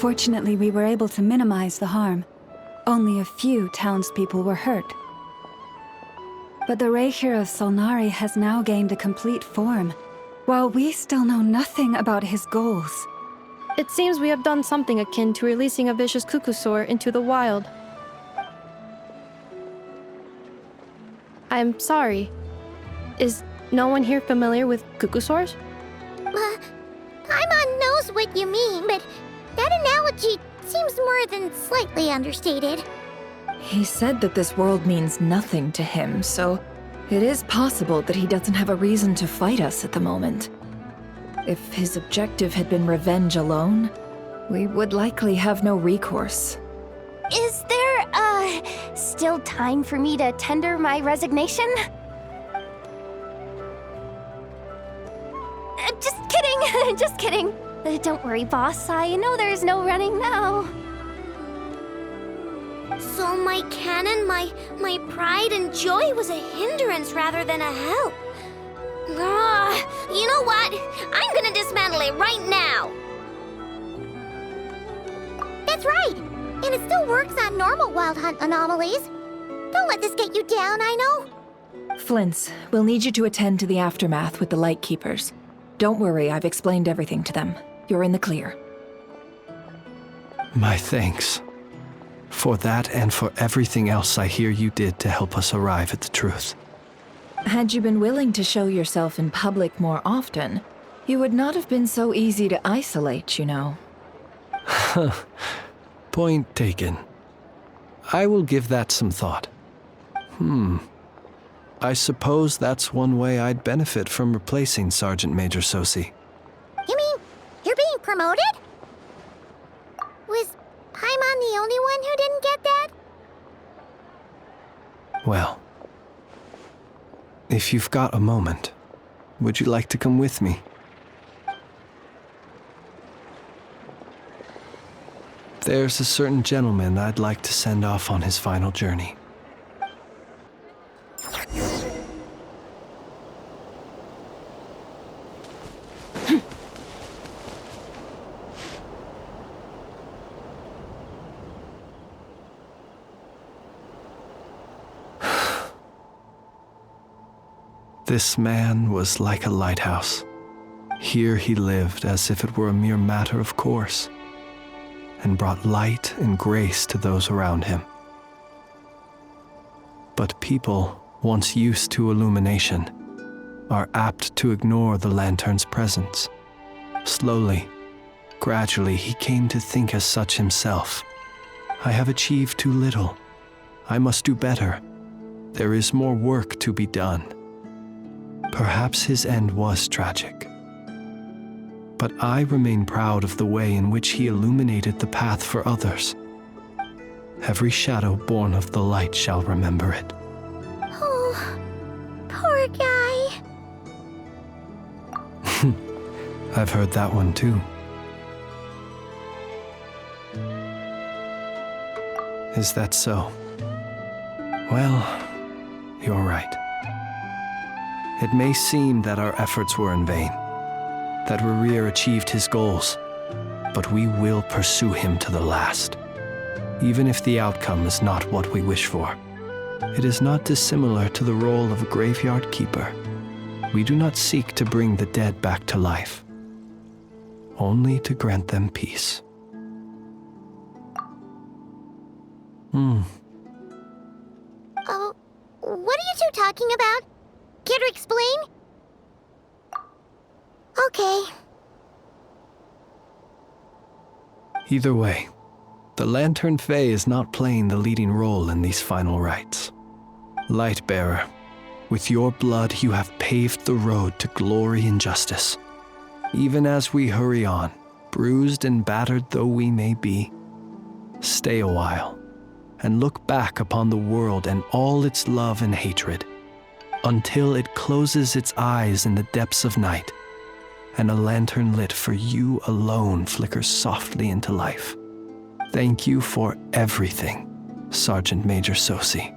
Fortunately, we were able to minimize the harm. Only a few townspeople were hurt. But the Reikir of Solnari has now gained a complete form, while we still know nothing about his goals. It seems we have done something akin to releasing a vicious Kukusaur into the wild. I'm sorry. Is no one here familiar with Kukusaurs? Paimon knows what you mean, but that analogy seems more than slightly understated. He said that this world means nothing to him, so it is possible that he doesn't have a reason to fight us at the moment. If his objective had been revenge alone, we would likely have no recourse. Is there, still time for me to tender my resignation? Just kidding, just kidding. Don't worry, boss, I know there's no running now. So my canon, my pride and joy was a hindrance rather than a help. You know what? I'm gonna dismantle it right now. That's right. And it still works on normal wild hunt anomalies. Don't let this get you down, I know. Flint's, we'll need you to attend to the aftermath with the Lightkeepers. Don't worry, I've explained everything to them. You're in the clear. My thanks. For that and for everything else I hear you did to help us arrive at the truth. Had you been willing to show yourself in public more often, you would not have been so easy to isolate, you know. Point taken. I will give that some thought. I suppose that's one way I'd benefit from replacing Sergeant Major Sosi. You mean you're being promoted? Was Paimon the only one who didn't get that? Well, if you've got a moment, would you like to come with me? There's a certain gentleman I'd like to send off on his final journey. This man was like a lighthouse. Here he lived as if it were a mere matter of course, and brought light and grace to those around him. But people, once used to illumination, are apt to ignore the lantern's presence. Slowly, gradually, he came to think as such himself. I have achieved too little. I must do better. There is more work to be done. Perhaps his end was tragic. But I remain proud of the way in which he illuminated the path for others. Every shadow born of the light shall remember it. Oh, poor guy. I've heard that one too. Is that so? Well, you're right. It may seem that our efforts were in vain, that Rerir achieved his goals, but we will pursue him to the last, even if the outcome is not what we wish for. It is not dissimilar to the role of a graveyard keeper. We do not seek to bring the dead back to life, only to grant them peace. Oh, what are you two talking about? Care to explain? Okay. Either way, the Lantern Fae is not playing the leading role in these final rites. Lightbearer, with your blood you have paved the road to glory and justice. Even as we hurry on, bruised and battered though we may be, stay a while and look back upon the world and all its love and hatred, until it closes its eyes in the depths of night, and a lantern lit for you alone flickers softly into life. Thank you for everything, Sergeant Major Sosi.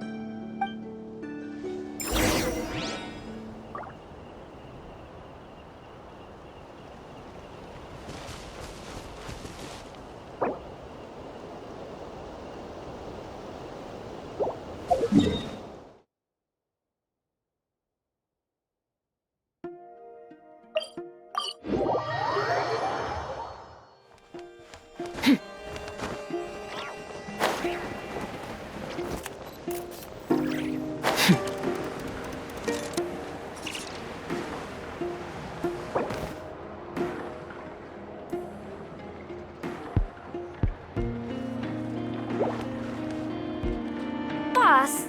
Boss,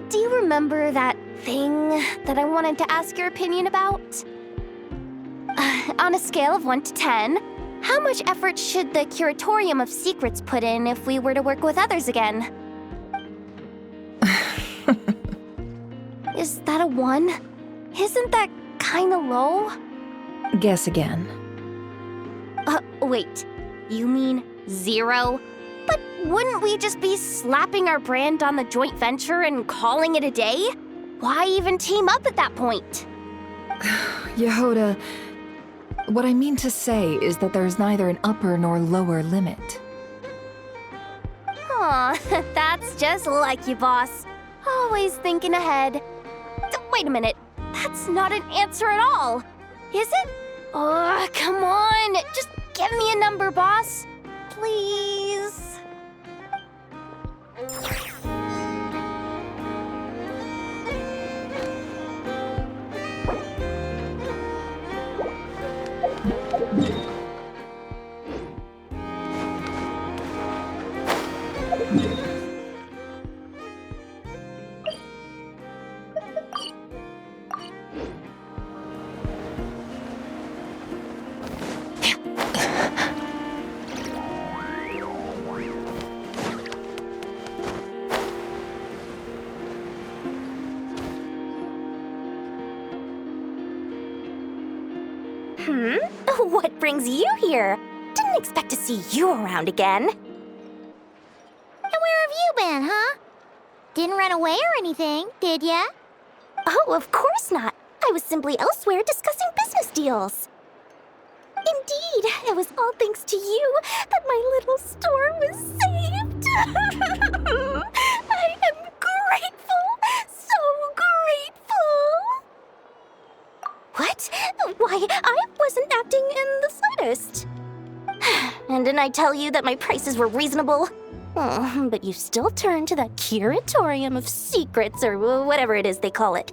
do you remember that thing that I wanted to ask your opinion about? On a scale of 1 to 10, how much effort should the Curatorium of Secrets put in if we were to work with others again? Is that a 1? Isn't that kinda low? Guess again. Wait. You mean 0? But wouldn't we just be slapping our brand on the joint venture and calling it a day? Why even team up at that point? Yehoda, what I mean to say is that there's neither an upper nor lower limit. Aw, that's just like you, boss. Always thinking ahead. Wait a minute. That's not an answer at all. Is it? Oh, come on. Just give me a number, boss. Please. What brings you here? Didn't expect to see you around again. And where have you been, huh? Didn't run away or anything, did ya? Oh, of course not. I was simply elsewhere discussing business deals. Indeed, it was all thanks to you that my little store was saved. I am grateful, so grateful. What? Why, I wasn't acting in the slightest. And didn't I tell you that my prices were reasonable? Oh, but you still turn to that Curatorium of Secrets, or whatever it is they call it.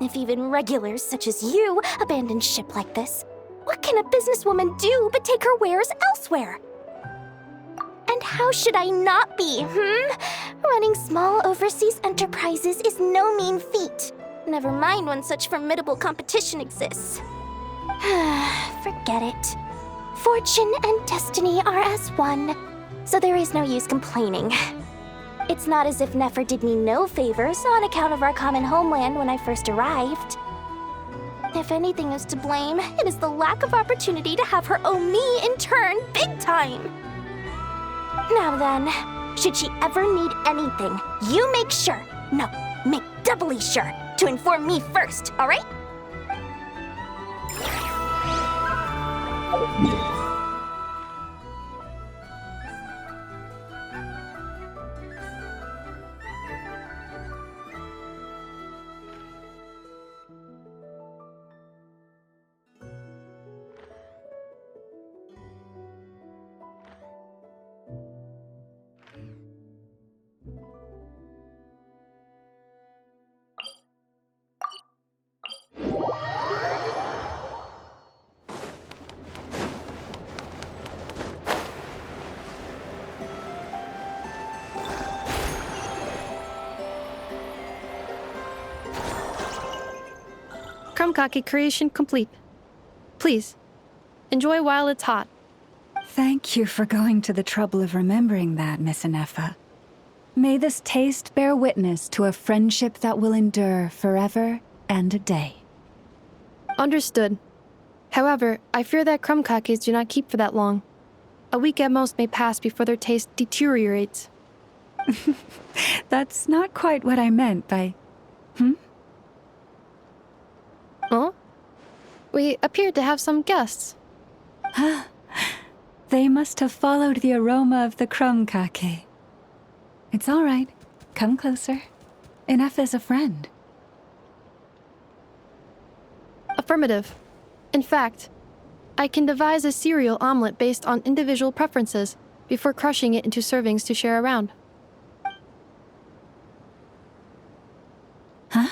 If even regulars such as you abandon ship like this, what can a businesswoman do but take her wares elsewhere? And how should I not be, Running small overseas enterprises is no mean feat. Never mind when such formidable competition exists. Forget it. Fortune and destiny are as one, so there is no use complaining. It's not as if Nefer did me no favors on account of our common homeland when I first arrived. If anything is to blame, it is the lack of opportunity to have her owe me in turn big time. Now then, should she ever need anything, you make sure, no, make doubly sure, to inform me first, all right? Krumkake creation complete. Please, enjoy while it's hot. Thank you for going to the trouble of remembering that, Miss Anefa. May this taste bear witness to a friendship that will endure forever and a day. Understood. However, I fear that krumkakes do not keep for that long. A week at most may pass before their taste deteriorates. That's not quite what I meant by... Huh? We appear to have some guests. They must have followed the aroma of the krumkake. It's all right. Come closer. Anefa's a friend. Affirmative. In fact, I can devise a cereal omelet based on individual preferences before crushing it into servings to share around. Huh?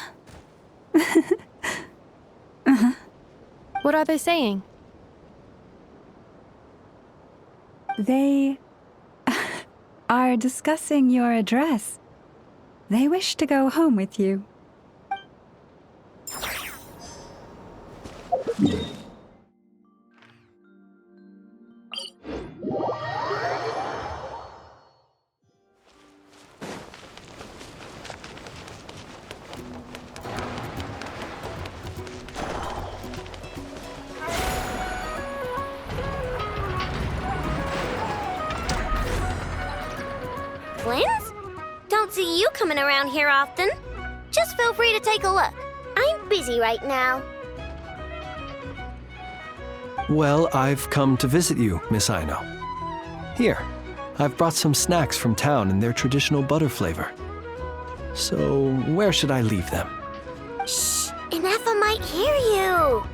What are they saying? are discussing your address. They wish to go home with you. Twins? Don't see you coming around here often. Just feel free to take a look. I'm busy right now. Well, I've come to visit you, Miss Aino. Here, I've brought some snacks from town in their traditional butter flavor. So, where should I leave them? Shh! Ineffa might hear you.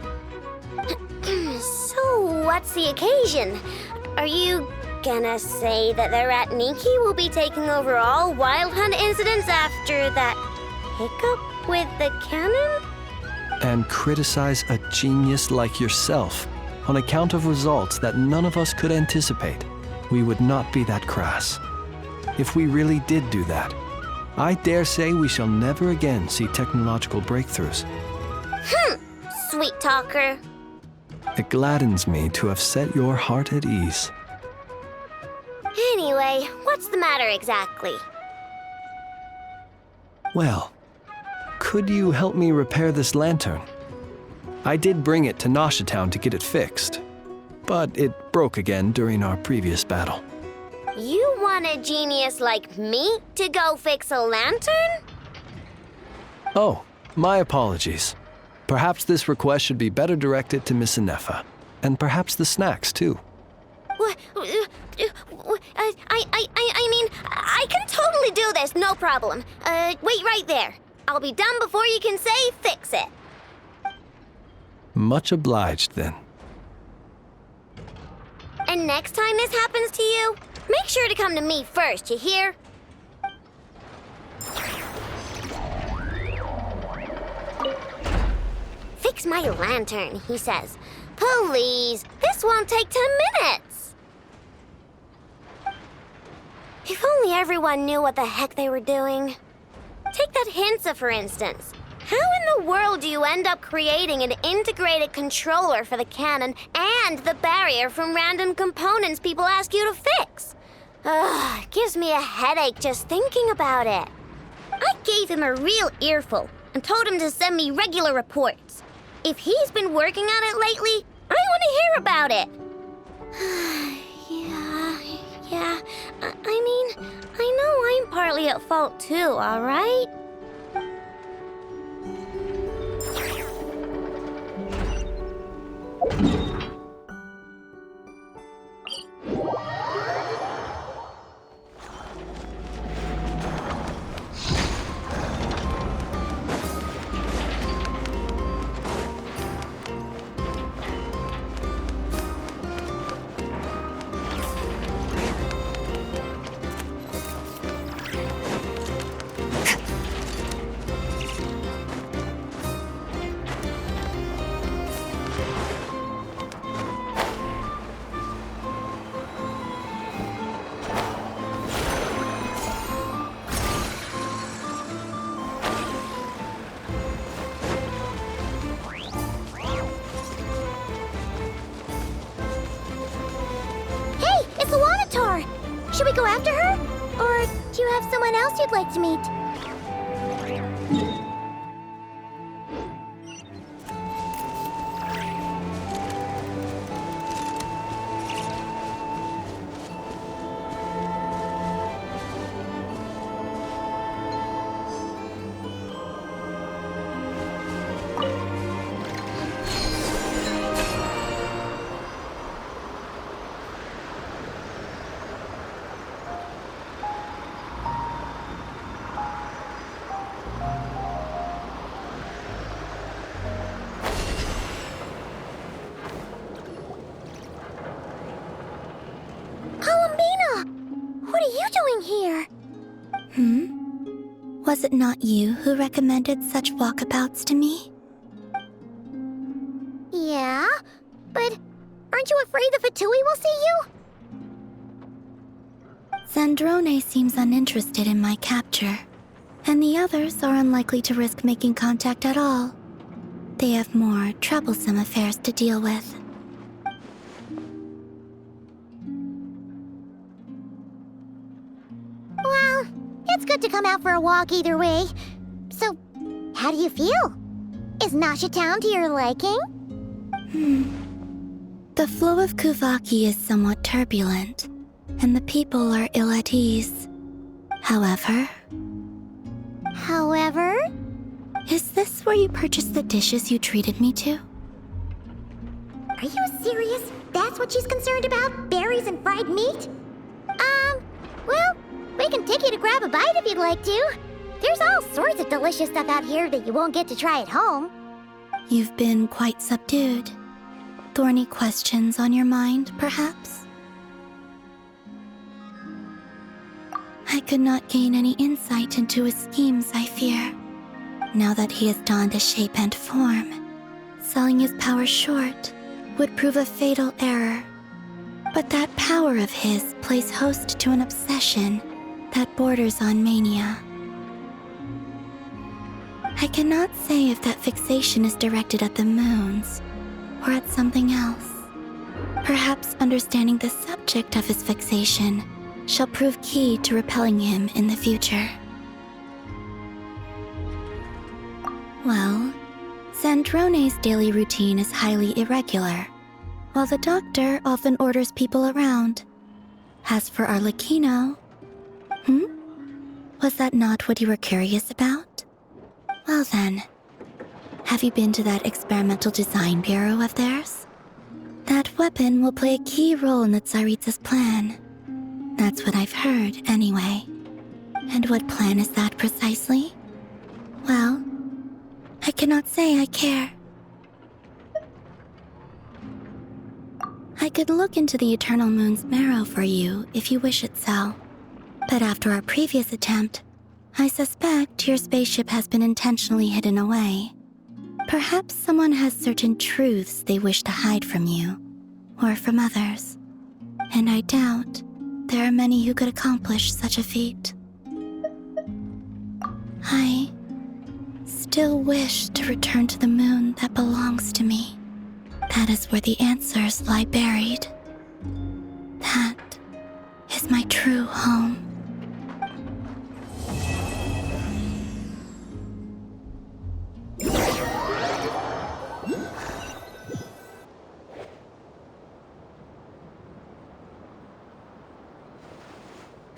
So, what's the occasion? Are you gonna say that the Rat Niki will be taking over all Wild Hunt incidents after that hiccup with the cannon? And criticize a genius like yourself on account of results that none of us could anticipate. We would not be that crass. If we really did do that, I dare say we shall never again see technological breakthroughs. Sweet talker. It gladdens me to have set your heart at ease. Anyway, what's the matter exactly? Well, could you help me repair this lantern? I did bring it to Nasha Town to get it fixed, but it broke again during our previous battle. You want a genius like me to go fix a lantern? Oh, my apologies. Perhaps this request should be better directed to Miss Ineffa, and perhaps the snacks too. What? I mean, I can totally do this, no problem. Wait right there. I'll be done before you can say fix it. Much obliged then. And next time this happens to you, make sure to come to me first, you hear? Fix my lantern, he says. Please, this won't take 10 minutes. If only everyone knew what the heck they were doing. Take that Hinsa, for instance. How in the world do you end up creating an integrated controller for the cannon and the barrier from random components people ask you to fix? Ugh, it gives me a headache just thinking about it. I gave him a real earful and told him to send me regular reports. If he's been working on it lately, I want to hear about it. Yeah, I mean, I know I'm partly at fault too, all right? Should we go after her? Or do you have someone else you'd like to meet? What are you doing here? Was it not you who recommended such walkabouts to me? Yeah, but aren't you afraid the Fatui will see you? Zandrone seems uninterested in my capture, and the others are unlikely to risk making contact at all. They have more troublesome affairs to deal with. Well, it's good to come out for a walk either way. So, how do you feel? Is Nasha Town to your liking? The flow of Kuvaki is somewhat turbulent, and the people are ill at ease. However, is this where you purchased the dishes you treated me to? Are you serious? That's what she's concerned about? Berries and fried meat? Well, we can take you to grab a bite if you'd like to. There's all sorts of delicious stuff out here that you won't get to try at home. You've been quite subdued. Thorny questions on your mind, perhaps? I could not gain any insight into his schemes, I fear. Now that he has donned a shape and form, selling his power short would prove a fatal error. But that power of his plays host to an obsession that borders on mania. I cannot say if that fixation is directed at the moons or at something else. Perhaps understanding the subject of his fixation shall prove key to repelling him in the future. Well, Zandrone's daily routine is highly irregular, while the doctor often orders people around. As for Arlecchino... Was that not what you were curious about? Well then, have you been to that experimental design bureau of theirs? That weapon will play a key role in the Tsaritsa's plan. That's what I've heard, anyway. And what plan is that precisely? Well, I cannot say I care. I could look into the Eternal Moon's marrow for you if you wish it so. But after our previous attempt, I suspect your spaceship has been intentionally hidden away. Perhaps someone has certain truths they wish to hide from you, or from others. And I doubt there are many who could accomplish such a feat. I still wish to return to the moon that belongs to me. That is where the answers lie buried. That is my true home.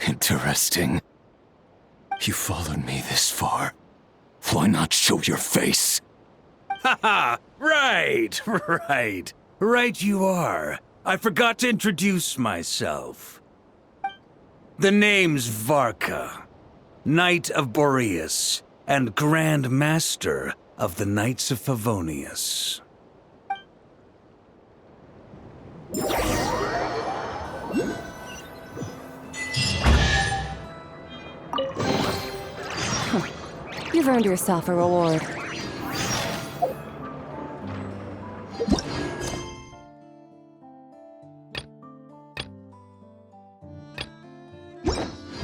Interesting. You followed me this far. Why not show your face? Haha! Right! Right you are. I forgot to introduce myself. The name's Varka, Knight of Boreas, and Grand Master of the Knights of Favonius. You've earned yourself a reward.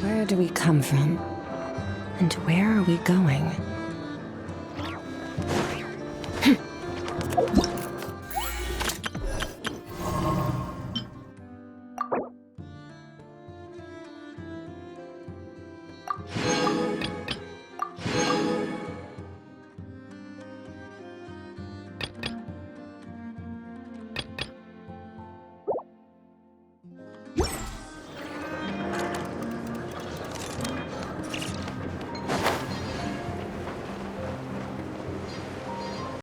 Where do we come from? And where are we going?